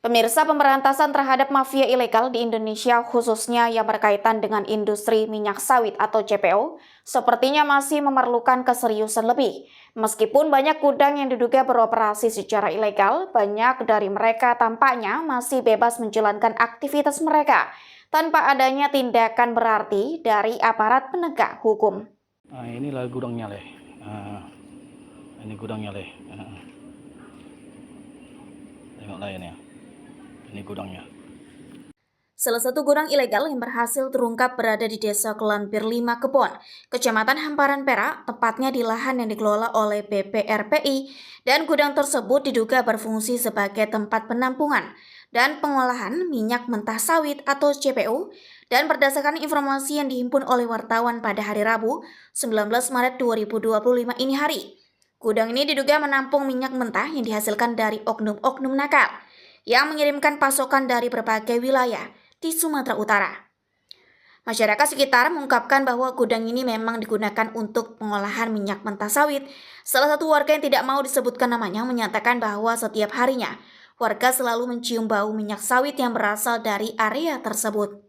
Pemirsa, pemberantasan terhadap mafia ilegal di Indonesia khususnya yang berkaitan dengan industri minyak sawit atau CPO sepertinya masih memerlukan keseriusan lebih. Meskipun banyak gudang yang diduga beroperasi secara ilegal, banyak dari mereka tampaknya masih bebas menjalankan aktivitas mereka tanpa adanya tindakan berarti dari aparat penegak hukum. Inilah gudangnya, Leh. Ini gudangnya, Leh. Tengoklah ini ya. Ini gudangnya. Salah satu gudang ilegal yang berhasil terungkap berada di Desa Kelampir 5 Kebon, Kecamatan Hamparan Perak, tepatnya di lahan yang dikelola oleh BPRPI, dan gudang tersebut diduga berfungsi sebagai tempat penampungan dan pengolahan minyak mentah sawit atau CPO, dan berdasarkan informasi yang dihimpun oleh wartawan pada hari Rabu, 19 Maret 2025 ini hari. Gudang ini diduga menampung minyak mentah yang dihasilkan dari oknum-oknum nakal yang mengirimkan pasokan dari berbagai wilayah di Sumatera Utara. Masyarakat sekitar mengungkapkan bahwa gudang ini memang digunakan untuk pengolahan minyak mentah sawit. Salah satu warga yang tidak mau disebutkan namanya menyatakan bahwa setiap harinya warga selalu mencium bau minyak sawit yang berasal dari area tersebut.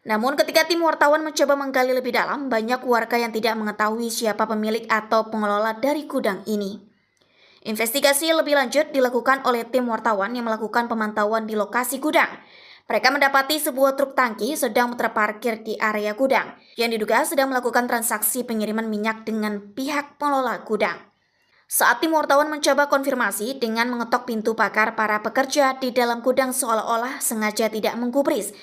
Namun ketika tim wartawan mencoba menggali lebih dalam, banyak warga yang tidak mengetahui siapa pemilik atau pengelola dari gudang ini. Investigasi lebih lanjut dilakukan oleh tim wartawan yang melakukan pemantauan di lokasi gudang. Mereka mendapati sebuah truk tangki sedang terparkir di area gudang, yang diduga sedang melakukan transaksi pengiriman minyak dengan pihak pengelola gudang. Saat tim wartawan mencoba konfirmasi dengan mengetok pintu pagar para pekerja di dalam gudang seolah-olah sengaja tidak menggubris,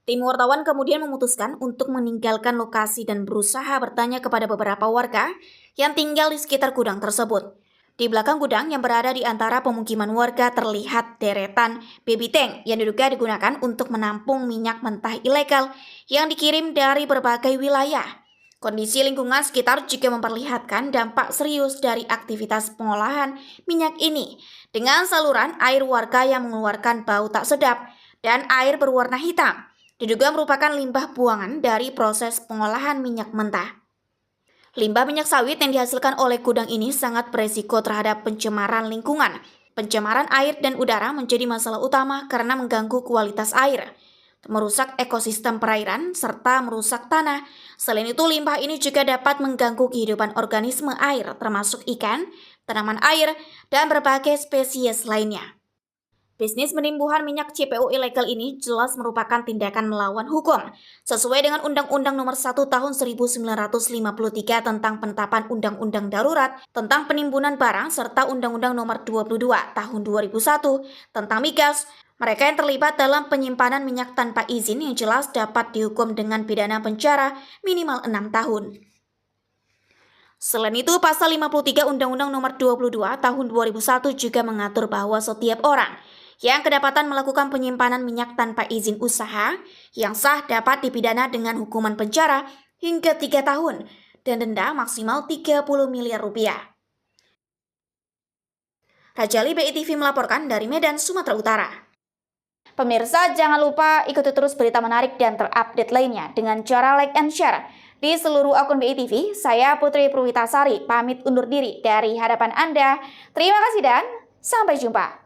tim wartawan kemudian memutuskan untuk meninggalkan lokasi dan berusaha bertanya kepada beberapa warga yang tinggal di sekitar gudang tersebut. Di belakang gudang yang berada di antara pemukiman warga terlihat deretan baby tank yang diduga digunakan untuk menampung minyak mentah ilegal yang dikirim dari berbagai wilayah. Kondisi lingkungan sekitar juga memperlihatkan dampak serius dari aktivitas pengolahan minyak ini dengan saluran air warga yang mengeluarkan bau tak sedap dan air berwarna hitam. Diduga merupakan limbah buangan dari proses pengolahan minyak mentah. Limbah minyak sawit yang dihasilkan oleh gudang ini sangat beresiko terhadap pencemaran lingkungan. Pencemaran air dan udara menjadi masalah utama karena mengganggu kualitas air, merusak ekosistem perairan, serta merusak tanah. Selain itu, limbah ini juga dapat mengganggu kehidupan organisme air, termasuk ikan, tanaman air, dan berbagai spesies lainnya. Bisnis penimbunan minyak CPO ilegal ini jelas merupakan tindakan melawan hukum. Sesuai dengan Undang-Undang Nomor 1 Tahun 1953 tentang penetapan Undang-Undang Darurat tentang penimbunan barang serta Undang-Undang Nomor 22 Tahun 2001 tentang migas, mereka yang terlibat dalam penyimpanan minyak tanpa izin yang jelas dapat dihukum dengan pidana penjara minimal 6 tahun. Selain itu, Pasal 53 Undang-Undang Nomor 22 Tahun 2001 juga mengatur bahwa setiap orang yang kedapatan melakukan penyimpanan minyak tanpa izin usaha yang sah dapat dipidana dengan hukuman penjara hingga 3 tahun dan denda maksimal 30 miliar rupiah. Rajali BITV melaporkan dari Medan, Sumatera Utara. Pemirsa, jangan lupa ikuti terus berita menarik dan terupdate lainnya dengan cara like and share di seluruh akun BITV. Saya Putri Purwitasari pamit undur diri dari hadapan Anda. Terima kasih dan sampai jumpa.